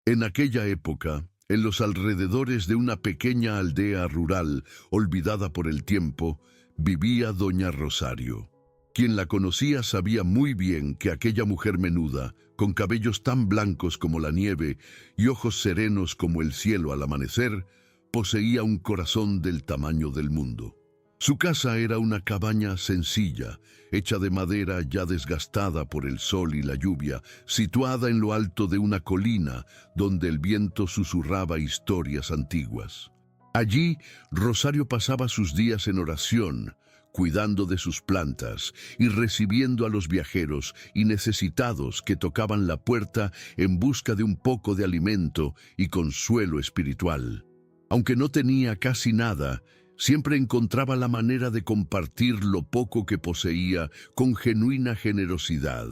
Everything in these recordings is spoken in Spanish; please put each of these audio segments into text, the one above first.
En aquella época, en los alrededores de una pequeña aldea rural, olvidada por el tiempo, vivía doña Rosario. Quien la conocía sabía muy bien que aquella mujer menuda, con cabellos tan blancos como la nieve y ojos serenos como el cielo al amanecer, poseía un corazón del tamaño del mundo. Su casa era una cabaña sencilla, hecha de madera ya desgastada por el sol y la lluvia, situada en lo alto de una colina donde el viento susurraba historias antiguas. Allí, Rosario pasaba sus días en oración, cuidando de sus plantas y recibiendo a los viajeros y necesitados que tocaban la puerta en busca de un poco de alimento y consuelo espiritual. Aunque no tenía casi nada, siempre encontraba la manera de compartir lo poco que poseía con genuina generosidad.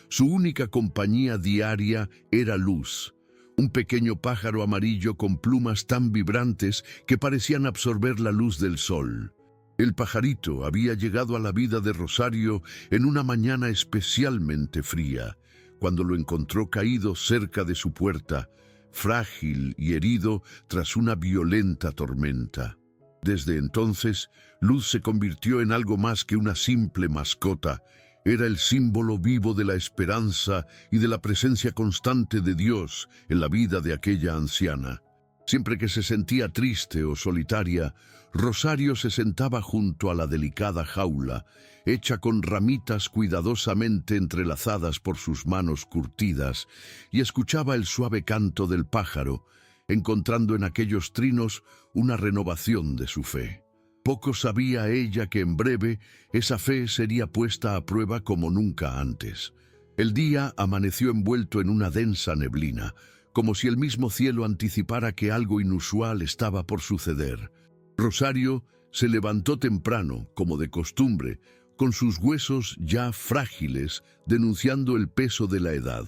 Su única compañía diaria era Luz, un pequeño pájaro amarillo con plumas tan vibrantes que parecían absorber la luz del sol. El pajarito había llegado a la vida de Rosario en una mañana especialmente fría, cuando lo encontró caído cerca de su puerta, frágil y herido tras una violenta tormenta. Desde entonces, Luz se convirtió en algo más que una simple mascota. Era el símbolo vivo de la esperanza y de la presencia constante de Dios en la vida de aquella anciana. Siempre que se sentía triste o solitaria, Rosario se sentaba junto a la delicada jaula, hecha con ramitas cuidadosamente entrelazadas por sus manos curtidas, y escuchaba el suave canto del pájaro, encontrando en aquellos trinos una renovación de su fe. Poco sabía ella que en breve esa fe sería puesta a prueba como nunca antes. El día amaneció envuelto en una densa neblina, como si el mismo cielo anticipara que algo inusual estaba por suceder. Rosario se levantó temprano, como de costumbre, con sus huesos ya frágiles, denunciando el peso de la edad.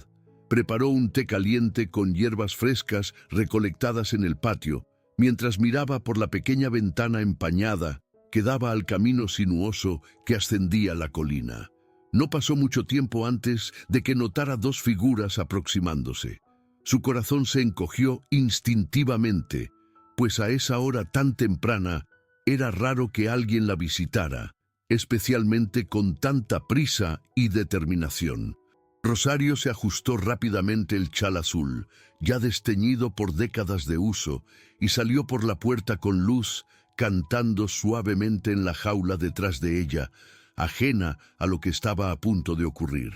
Preparó un té caliente con hierbas frescas recolectadas en el patio, mientras miraba por la pequeña ventana empañada que daba al camino sinuoso que ascendía la colina. No pasó mucho tiempo antes de que notara dos figuras aproximándose. Su corazón se encogió instintivamente, pues a esa hora tan temprana era raro que alguien la visitara, especialmente con tanta prisa y determinación. Rosario se ajustó rápidamente el chal azul, ya desteñido por décadas de uso, y salió por la puerta con Luz, cantando suavemente en la jaula detrás de ella, ajena a lo que estaba a punto de ocurrir.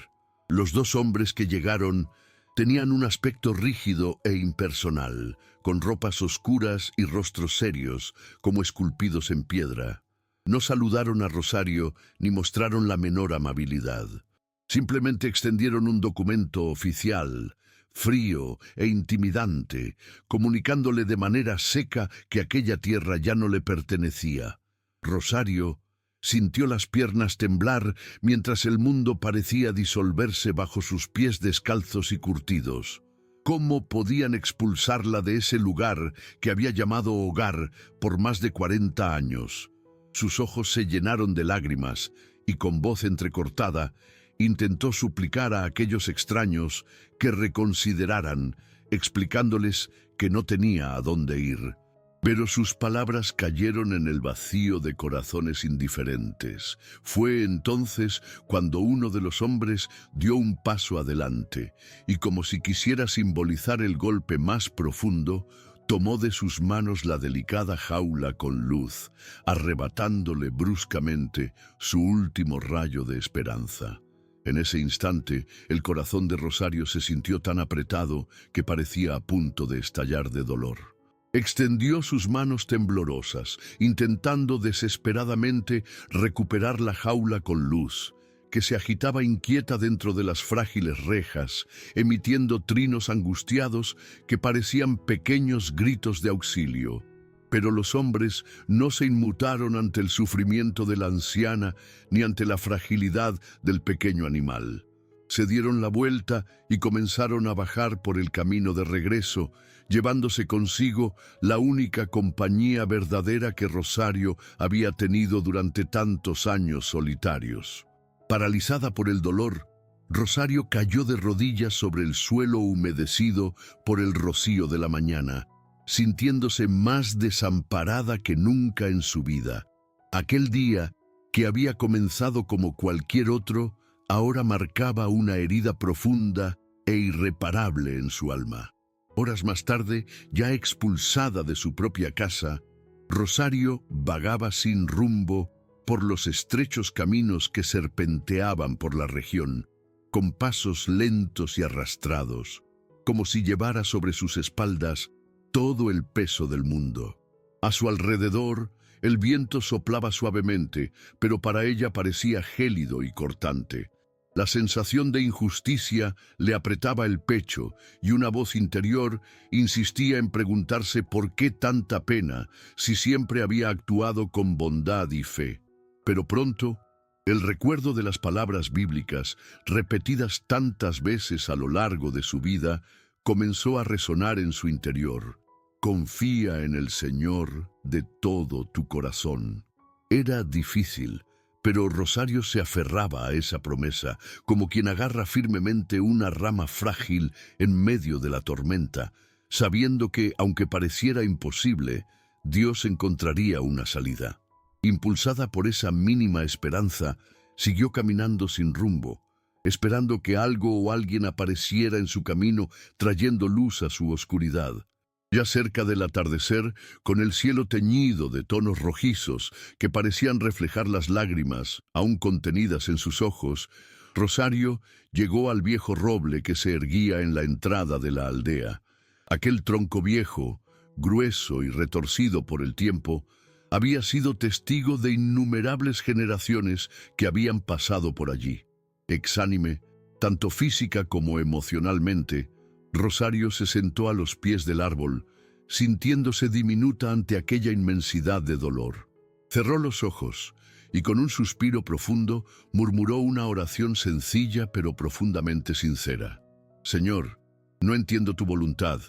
Los dos hombres que llegaron tenían un aspecto rígido e impersonal, con ropas oscuras y rostros serios, como esculpidos en piedra. No saludaron a Rosario ni mostraron la menor amabilidad. Simplemente extendieron un documento oficial, frío e intimidante, comunicándole de manera seca que aquella tierra ya no le pertenecía. Rosario sintió las piernas temblar mientras el mundo parecía disolverse bajo sus pies descalzos y curtidos. ¿Cómo podían expulsarla de ese lugar que había llamado hogar por más de 40 años? Sus ojos se llenaron de lágrimas y con voz entrecortada intentó suplicar a aquellos extraños que reconsideraran, explicándoles que no tenía a dónde ir. Pero sus palabras cayeron en el vacío de corazones indiferentes. Fue entonces cuando uno de los hombres dio un paso adelante y, como si quisiera simbolizar el golpe más profundo, tomó de sus manos la delicada jaula con Luz, arrebatándole bruscamente su último rayo de esperanza. En ese instante, el corazón de Rosario se sintió tan apretado que parecía a punto de estallar de dolor. Extendió sus manos temblorosas, intentando desesperadamente recuperar la jaula con Luz, que se agitaba inquieta dentro de las frágiles rejas, emitiendo trinos angustiados que parecían pequeños gritos de auxilio. Pero los hombres no se inmutaron ante el sufrimiento de la anciana ni ante la fragilidad del pequeño animal. Se dieron la vuelta y comenzaron a bajar por el camino de regreso, llevándose consigo la única compañía verdadera que Rosario había tenido durante tantos años solitarios. Paralizada por el dolor, Rosario cayó de rodillas sobre el suelo humedecido por el rocío de la mañana, sintiéndose más desamparada que nunca en su vida. Aquel día, que había comenzado como cualquier otro, ahora marcaba una herida profunda e irreparable en su alma. Horas más tarde, ya expulsada de su propia casa, Rosario vagaba sin rumbo por los estrechos caminos que serpenteaban por la región, con pasos lentos y arrastrados, como si llevara sobre sus espaldas todo el peso del mundo. A su alrededor, el viento soplaba suavemente, pero para ella parecía gélido y cortante. La sensación de injusticia le apretaba el pecho y una voz interior insistía en preguntarse por qué tanta pena si siempre había actuado con bondad y fe. Pero pronto, el recuerdo de las palabras bíblicas, repetidas tantas veces a lo largo de su vida, comenzó a resonar en su interior. Confía en el Señor de todo tu corazón. Era difícil, pero Rosario se aferraba a esa promesa, como quien agarra firmemente una rama frágil en medio de la tormenta, sabiendo que, aunque pareciera imposible, Dios encontraría una salida. Impulsada por esa mínima esperanza, siguió caminando sin rumbo, esperando que algo o alguien apareciera en su camino, trayendo luz a su oscuridad. Ya cerca del atardecer, con el cielo teñido de tonos rojizos que parecían reflejar las lágrimas, aún contenidas en sus ojos, Rosario llegó al viejo roble que se erguía en la entrada de la aldea. Aquel tronco viejo, grueso y retorcido por el tiempo, había sido testigo de innumerables generaciones que habían pasado por allí. Exánime, tanto física como emocionalmente, Rosario se sentó a los pies del árbol, sintiéndose diminuta ante aquella inmensidad de dolor. Cerró los ojos y con un suspiro profundo murmuró una oración sencilla pero profundamente sincera. Señor, no entiendo tu voluntad,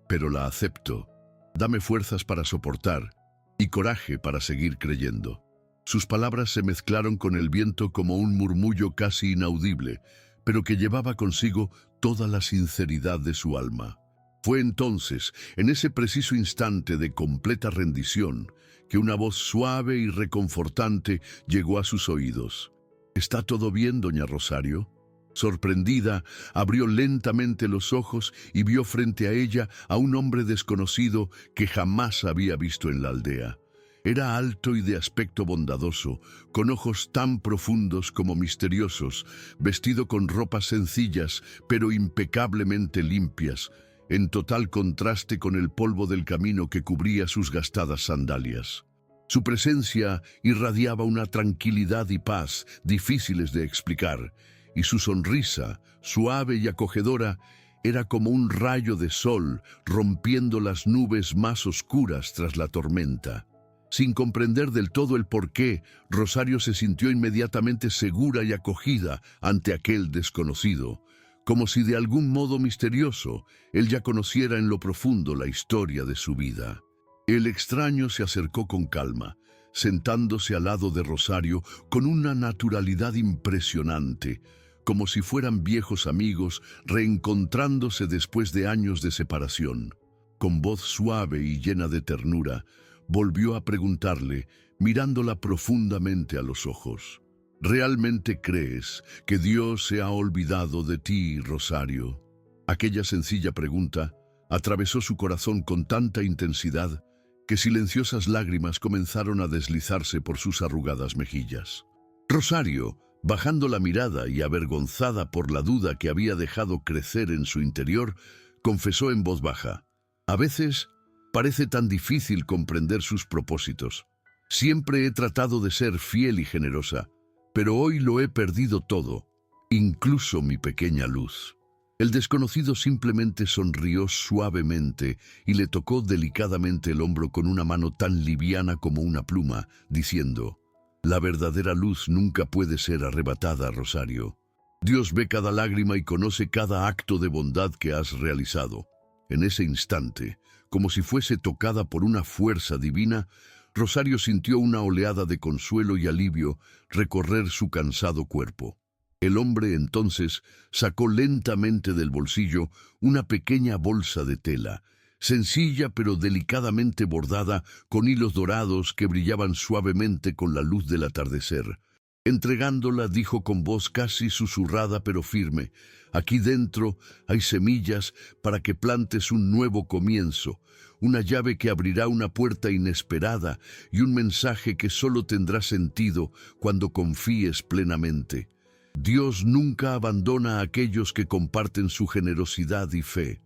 pero la acepto. Dame fuerzas para soportar y coraje para seguir creyendo. Sus palabras se mezclaron con el viento como un murmullo casi inaudible, pero que llevaba consigo toda la sinceridad de su alma. Fue entonces, en ese preciso instante de completa rendición, que una voz suave y reconfortante llegó a sus oídos. ¿Está todo bien, doña Rosario? Sorprendida, abrió lentamente los ojos y vio frente a ella a un hombre desconocido que jamás había visto en la aldea. Era alto y de aspecto bondadoso, con ojos tan profundos como misteriosos, vestido con ropas sencillas pero impecablemente limpias, en total contraste con el polvo del camino que cubría sus gastadas sandalias. Su presencia irradiaba una tranquilidad y paz difíciles de explicar, y su sonrisa, suave y acogedora, era como un rayo de sol rompiendo las nubes más oscuras tras la tormenta. Sin comprender del todo el porqué, Rosario se sintió inmediatamente segura y acogida ante aquel desconocido, como si de algún modo misterioso él ya conociera en lo profundo la historia de su vida. El extraño se acercó con calma, sentándose al lado de Rosario con una naturalidad impresionante, como si fueran viejos amigos reencontrándose después de años de separación. Con voz suave y llena de ternura, volvió a preguntarle, mirándola profundamente a los ojos. ¿Realmente crees que Dios se ha olvidado de ti, Rosario? Aquella sencilla pregunta atravesó su corazón con tanta intensidad que silenciosas lágrimas comenzaron a deslizarse por sus arrugadas mejillas. Rosario, bajando la mirada y avergonzada por la duda que había dejado crecer en su interior, confesó en voz baja: «A veces parece tan difícil comprender sus propósitos. Siempre he tratado de ser fiel y generosa, pero hoy lo he perdido todo, incluso mi pequeña luz». El desconocido simplemente sonrió suavemente y le tocó delicadamente el hombro con una mano tan liviana como una pluma, diciendo: «La verdadera luz nunca puede ser arrebatada, Rosario. Dios ve cada lágrima y conoce cada acto de bondad que has realizado». En ese instante, como si fuese tocada por una fuerza divina, Rosario sintió una oleada de consuelo y alivio recorrer su cansado cuerpo. El hombre entonces sacó lentamente del bolsillo una pequeña bolsa de tela, sencilla pero delicadamente bordada con hilos dorados que brillaban suavemente con la luz del atardecer. Entregándola, dijo con voz casi susurrada pero firme: «Aquí dentro hay semillas para que plantes un nuevo comienzo, una llave que abrirá una puerta inesperada y un mensaje que solo tendrá sentido cuando confíes plenamente. Dios nunca abandona a aquellos que comparten su generosidad y fe».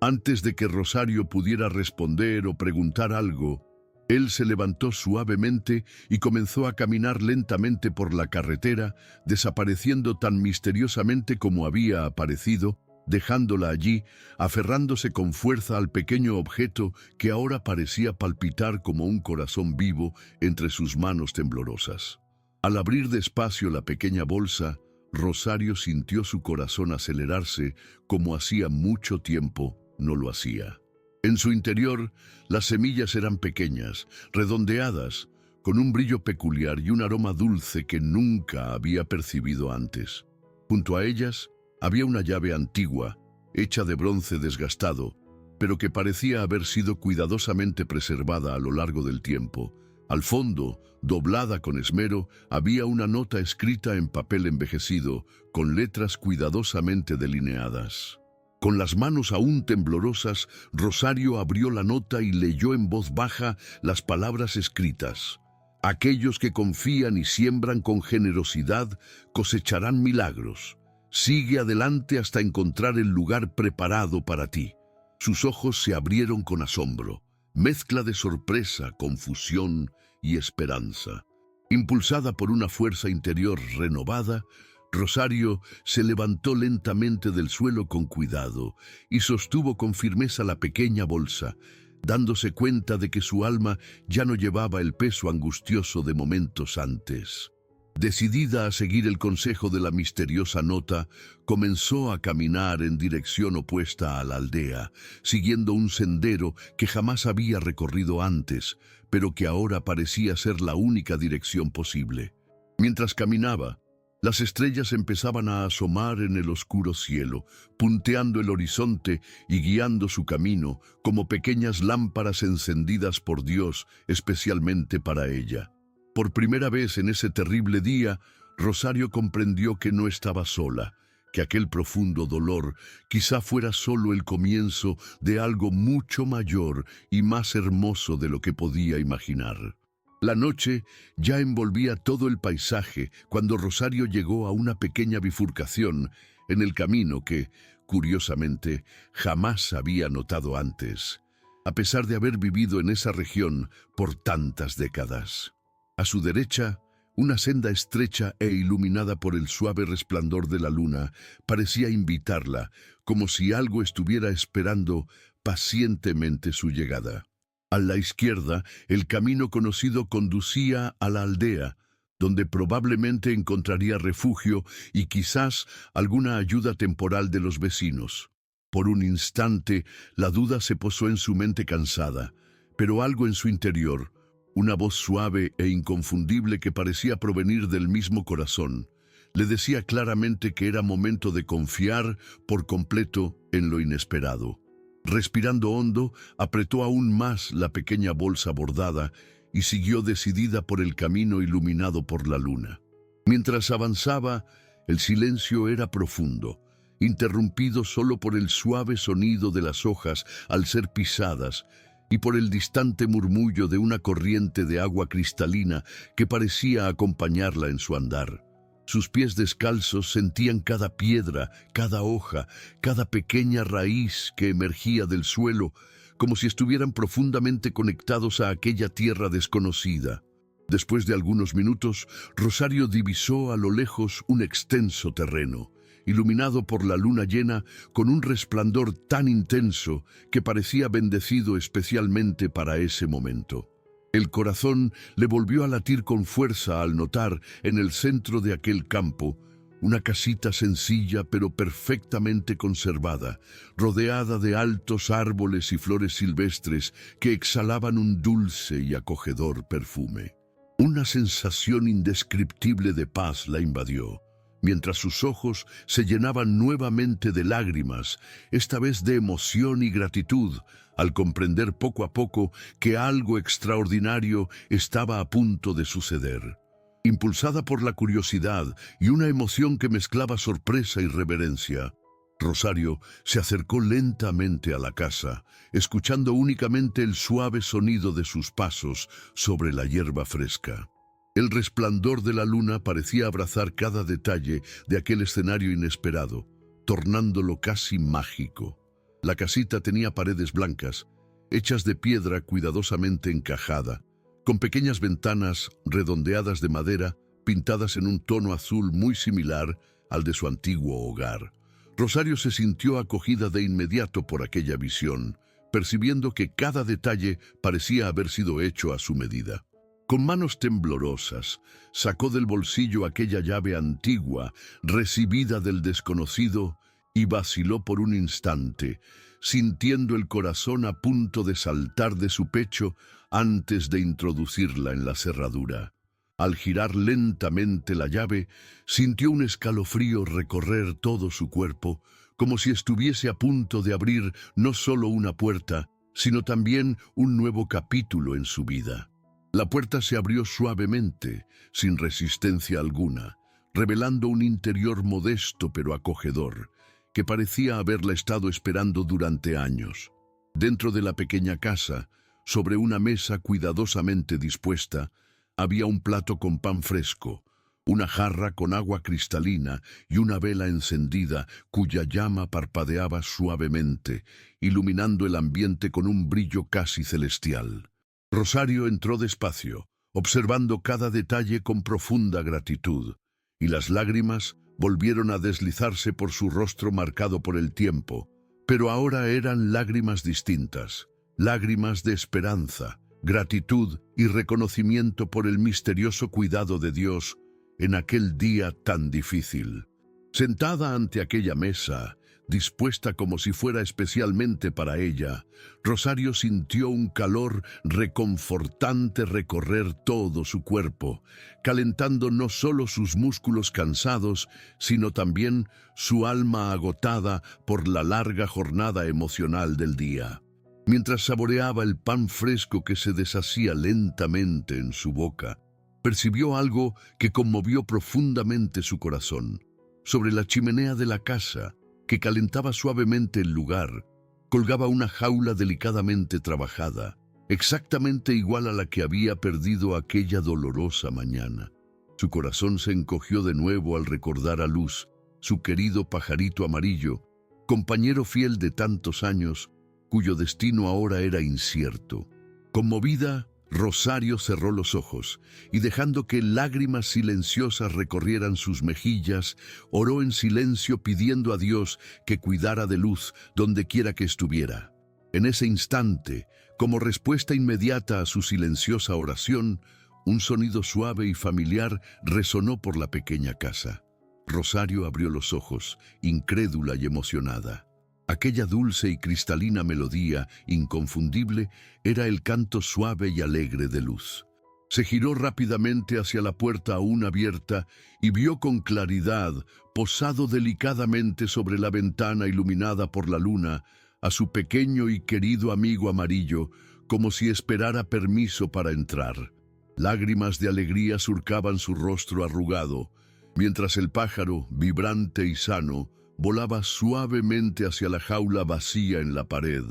Antes de que Rosario pudiera responder o preguntar algo, él se levantó suavemente y comenzó a caminar lentamente por la carretera, desapareciendo tan misteriosamente como había aparecido, dejándola allí, aferrándose con fuerza al pequeño objeto que ahora parecía palpitar como un corazón vivo entre sus manos temblorosas. Al abrir despacio la pequeña bolsa, Rosario sintió su corazón acelerarse como hacía mucho tiempo no lo hacía. En su interior, las semillas eran pequeñas, redondeadas, con un brillo peculiar y un aroma dulce que nunca había percibido antes. Junto a ellas había una llave antigua, hecha de bronce desgastado, pero que parecía haber sido cuidadosamente preservada a lo largo del tiempo. Al fondo, doblada con esmero, había una nota escrita en papel envejecido, con letras cuidadosamente delineadas. Con las manos aún temblorosas, Rosario abrió la nota y leyó en voz baja las palabras escritas: «Aquellos que confían y siembran con generosidad cosecharán milagros. Sigue adelante hasta encontrar el lugar preparado para ti». Sus ojos se abrieron con asombro, mezcla de sorpresa, confusión y esperanza. Impulsada por una fuerza interior renovada, Rosario se levantó lentamente del suelo con cuidado y sostuvo con firmeza la pequeña bolsa, dándose cuenta de que su alma ya no llevaba el peso angustioso de momentos antes. Decidida a seguir el consejo de la misteriosa nota, comenzó a caminar en dirección opuesta a la aldea, siguiendo un sendero que jamás había recorrido antes, pero que ahora parecía ser la única dirección posible. Mientras caminaba, las estrellas empezaban a asomar en el oscuro cielo, punteando el horizonte y guiando su camino como pequeñas lámparas encendidas por Dios especialmente para ella. Por primera vez en ese terrible día, Rosario comprendió que no estaba sola, que aquel profundo dolor quizá fuera solo el comienzo de algo mucho mayor y más hermoso de lo que podía imaginar. La noche ya envolvía todo el paisaje cuando Rosario llegó a una pequeña bifurcación en el camino que, curiosamente, jamás había notado antes, a pesar de haber vivido en esa región por tantas décadas. A su derecha, una senda estrecha e iluminada por el suave resplandor de la luna parecía invitarla, como si algo estuviera esperando pacientemente su llegada. A la izquierda, el camino conocido conducía a la aldea, donde probablemente encontraría refugio y quizás alguna ayuda temporal de los vecinos. Por un instante, la duda se posó en su mente cansada, pero algo en su interior, una voz suave e inconfundible que parecía provenir del mismo corazón, le decía claramente que era momento de confiar por completo en lo inesperado. Respirando hondo, apretó aún más la pequeña bolsa bordada y siguió decidida por el camino iluminado por la luna. Mientras avanzaba, el silencio era profundo, interrumpido solo por el suave sonido de las hojas al ser pisadas y por el distante murmullo de una corriente de agua cristalina que parecía acompañarla en su andar. Sus pies descalzos sentían cada piedra, cada hoja, cada pequeña raíz que emergía del suelo, como si estuvieran profundamente conectados a aquella tierra desconocida. Después de algunos minutos, Rosario divisó a lo lejos un extenso terreno, iluminado por la luna llena con un resplandor tan intenso que parecía bendecido especialmente para ese momento. El corazón le volvió a latir con fuerza al notar en el centro de aquel campo una casita sencilla pero perfectamente conservada, rodeada de altos árboles y flores silvestres que exhalaban un dulce y acogedor perfume. Una sensación indescriptible de paz la invadió. mientras sus ojos se llenaban nuevamente de lágrimas, esta vez de emoción y gratitud, al comprender poco a poco que algo extraordinario estaba a punto de suceder. Impulsada por la curiosidad y una emoción que mezclaba sorpresa y reverencia, Rosario se acercó lentamente a la casa, escuchando únicamente el suave sonido de sus pasos sobre la hierba fresca. El resplandor de la luna parecía abrazar cada detalle de aquel escenario inesperado, tornándolo casi mágico. La casita tenía paredes blancas, hechas de piedra cuidadosamente encajada, con pequeñas ventanas redondeadas de madera pintadas en un tono azul muy similar al de su antiguo hogar. Rosario se sintió acogida de inmediato por aquella visión, percibiendo que cada detalle parecía haber sido hecho a su medida. Con manos temblorosas, sacó del bolsillo aquella llave antigua, recibida del desconocido, y vaciló por un instante, sintiendo el corazón a punto de saltar de su pecho antes de introducirla en la cerradura. Al girar lentamente la llave, sintió un escalofrío recorrer todo su cuerpo, como si estuviese a punto de abrir no solo una puerta, sino también un nuevo capítulo en su vida. La puerta se abrió suavemente, sin resistencia alguna, revelando un interior modesto pero acogedor, que parecía haberla estado esperando durante años. Dentro de la pequeña casa, sobre una mesa cuidadosamente dispuesta, había un plato con pan fresco, una jarra con agua cristalina y una vela encendida cuya llama parpadeaba suavemente, iluminando el ambiente con un brillo casi celestial. Rosario entró despacio, observando cada detalle con profunda gratitud, y las lágrimas volvieron a deslizarse por su rostro marcado por el tiempo, pero ahora eran lágrimas distintas, lágrimas de esperanza, gratitud y reconocimiento por el misterioso cuidado de Dios en aquel día tan difícil. Sentada ante aquella mesa, dispuesta como si fuera especialmente para ella, Rosario sintió un calor reconfortante recorrer todo su cuerpo, calentando no solo sus músculos cansados, sino también su alma agotada por la larga jornada emocional del día. Mientras saboreaba el pan fresco que se deshacía lentamente en su boca, percibió algo que conmovió profundamente su corazón. Sobre la chimenea de la casa, que calentaba suavemente el lugar, colgaba una jaula delicadamente trabajada, exactamente igual a la que había perdido aquella dolorosa mañana. Su corazón se encogió de nuevo al recordar a Luz, su querido pajarito amarillo, compañero fiel de tantos años, cuyo destino ahora era incierto. Conmovida, Rosario cerró los ojos y, dejando que lágrimas silenciosas recorrieran sus mejillas, oró en silencio pidiendo a Dios que cuidara de Luz donde quiera que estuviera. En ese instante, como respuesta inmediata a su silenciosa oración, un sonido suave y familiar resonó por la pequeña casa. Rosario abrió los ojos, incrédula y emocionada. Aquella dulce y cristalina melodía, inconfundible, era el canto suave y alegre de Luz. Se giró rápidamente hacia la puerta aún abierta y vio con claridad, posado delicadamente sobre la ventana iluminada por la luna, a su pequeño y querido amigo amarillo, como si esperara permiso para entrar. Lágrimas de alegría surcaban su rostro arrugado, mientras el pájaro, vibrante y sano, volaba suavemente hacia la jaula vacía en la pared,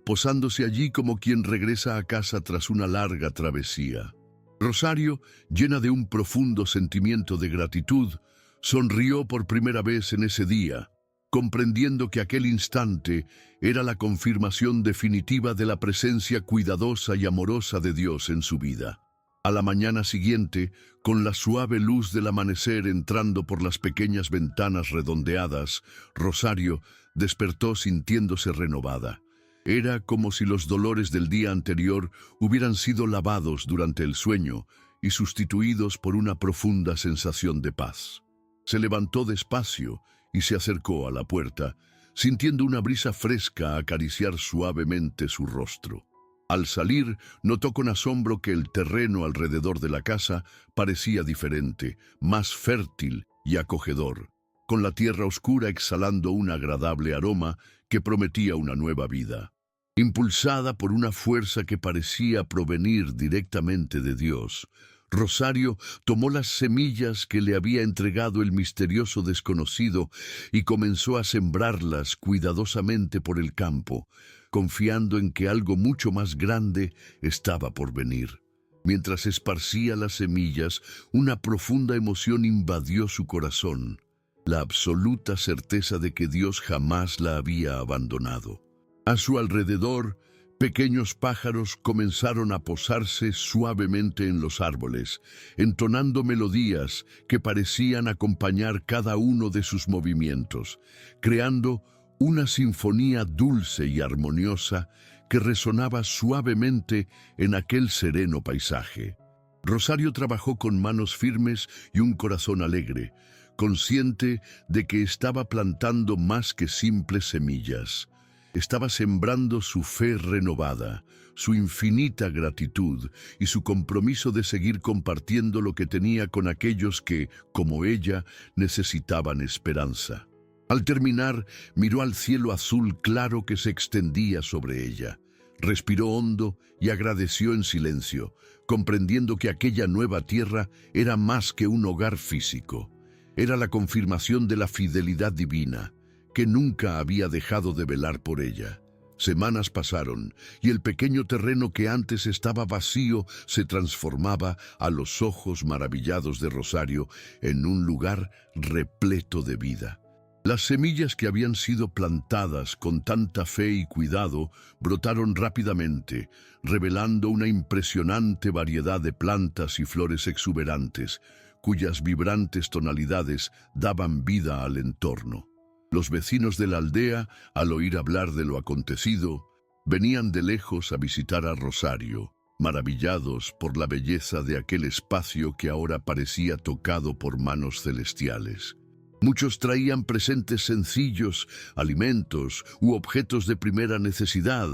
posándose allí como quien regresa a casa tras una larga travesía. Rosario, llena de un profundo sentimiento de gratitud, sonrió por primera vez en ese día, comprendiendo que aquel instante era la confirmación definitiva de la presencia cuidadosa y amorosa de Dios en su vida. A la mañana siguiente, con la suave luz del amanecer entrando por las pequeñas ventanas redondeadas, Rosario despertó sintiéndose renovada. Era como si los dolores del día anterior hubieran sido lavados durante el sueño y sustituidos por una profunda sensación de paz. Se levantó despacio y se acercó a la puerta, sintiendo una brisa fresca acariciar suavemente su rostro. Al salir, notó con asombro que el terreno alrededor de la casa parecía diferente, más fértil y acogedor, con la tierra oscura exhalando un agradable aroma que prometía una nueva vida. Impulsada por una fuerza que parecía provenir directamente de Dios, Rosario tomó las semillas que le había entregado el misterioso desconocido y comenzó a sembrarlas cuidadosamente por el campo, confiando en que algo mucho más grande estaba por venir. Mientras esparcía las semillas, una profunda emoción invadió su corazón, la absoluta certeza de que Dios jamás la había abandonado. A su alrededor, pequeños pájaros comenzaron a posarse suavemente en los árboles, entonando melodías que parecían acompañar cada uno de sus movimientos, creando una sinfonía dulce y armoniosa que resonaba suavemente en aquel sereno paisaje. Rosario trabajó con manos firmes y un corazón alegre, consciente de que estaba plantando más que simples semillas. Estaba sembrando su fe renovada, su infinita gratitud y su compromiso de seguir compartiendo lo que tenía con aquellos que, como ella, necesitaban esperanza. Al terminar, miró al cielo azul claro que se extendía sobre ella. Respiró hondo y agradeció en silencio, comprendiendo que aquella nueva tierra era más que un hogar físico. Era la confirmación de la fidelidad divina, que nunca había dejado de velar por ella. Semanas pasaron, y el pequeño terreno que antes estaba vacío se transformaba, a los ojos maravillados de Rosario, en un lugar repleto de vida. Las semillas que habían sido plantadas con tanta fe y cuidado brotaron rápidamente, revelando una impresionante variedad de plantas y flores exuberantes, cuyas vibrantes tonalidades daban vida al entorno. Los vecinos de la aldea, al oír hablar de lo acontecido, venían de lejos a visitar a Rosario, maravillados por la belleza de aquel espacio que ahora parecía tocado por manos celestiales. Muchos traían presentes sencillos, alimentos u objetos de primera necesidad,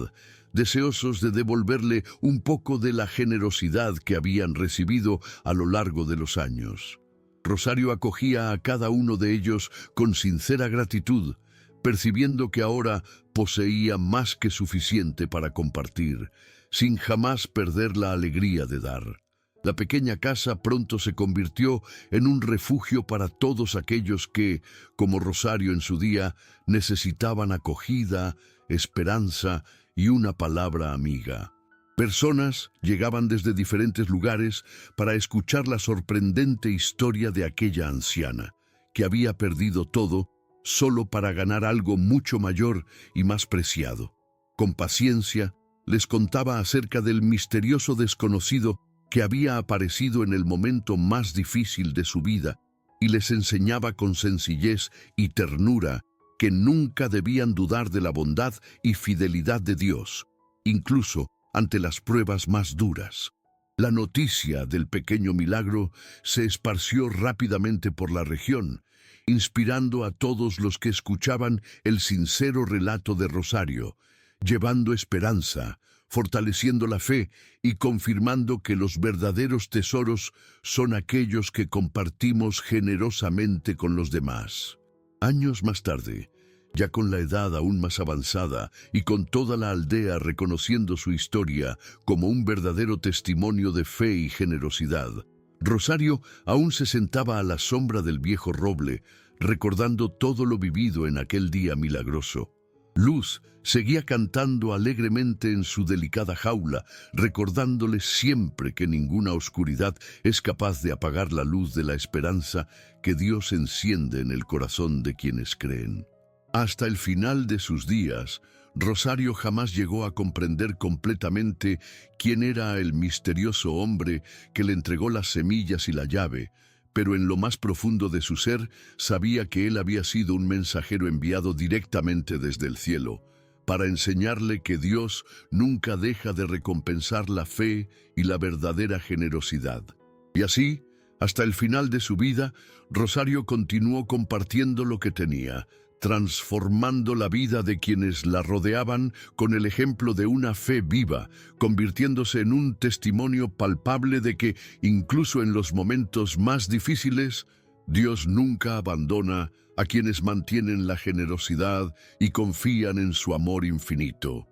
deseosos de devolverle un poco de la generosidad que habían recibido a lo largo de los años. Rosario acogía a cada uno de ellos con sincera gratitud, percibiendo que ahora poseía más que suficiente para compartir, sin jamás perder la alegría de dar. La pequeña casa pronto se convirtió en un refugio para todos aquellos que, como Rosario en su día, necesitaban acogida, esperanza y una palabra amiga. Personas llegaban desde diferentes lugares para escuchar la sorprendente historia de aquella anciana, que había perdido todo solo para ganar algo mucho mayor y más preciado. Con paciencia, les contaba acerca del misterioso desconocido que había aparecido en el momento más difícil de su vida y les enseñaba con sencillez y ternura que nunca debían dudar de la bondad y fidelidad de Dios, incluso ante las pruebas más duras. La noticia del pequeño milagro se esparció rápidamente por la región, inspirando a todos los que escuchaban el sincero relato de Rosario, llevando esperanza, fortaleciendo la fe y confirmando que los verdaderos tesoros son aquellos que compartimos generosamente con los demás. Años más tarde, ya con la edad aún más avanzada y con toda la aldea reconociendo su historia como un verdadero testimonio de fe y generosidad, Rosario aún se sentaba a la sombra del viejo roble, recordando todo lo vivido en aquel día milagroso. Luz seguía cantando alegremente en su delicada jaula, recordándole siempre que ninguna oscuridad es capaz de apagar la luz de la esperanza que Dios enciende en el corazón de quienes creen. Hasta el final de sus días, Rosario jamás llegó a comprender completamente quién era el misterioso hombre que le entregó las semillas y la llave, pero en lo más profundo de su ser sabía que él había sido un mensajero enviado directamente desde el cielo, para enseñarle que Dios nunca deja de recompensar la fe y la verdadera generosidad. Y así, hasta el final de su vida, Rosario continuó compartiendo lo que tenía, transformando la vida de quienes la rodeaban con el ejemplo de una fe viva, convirtiéndose en un testimonio palpable de que, incluso en los momentos más difíciles, Dios nunca abandona a quienes mantienen la generosidad y confían en su amor infinito.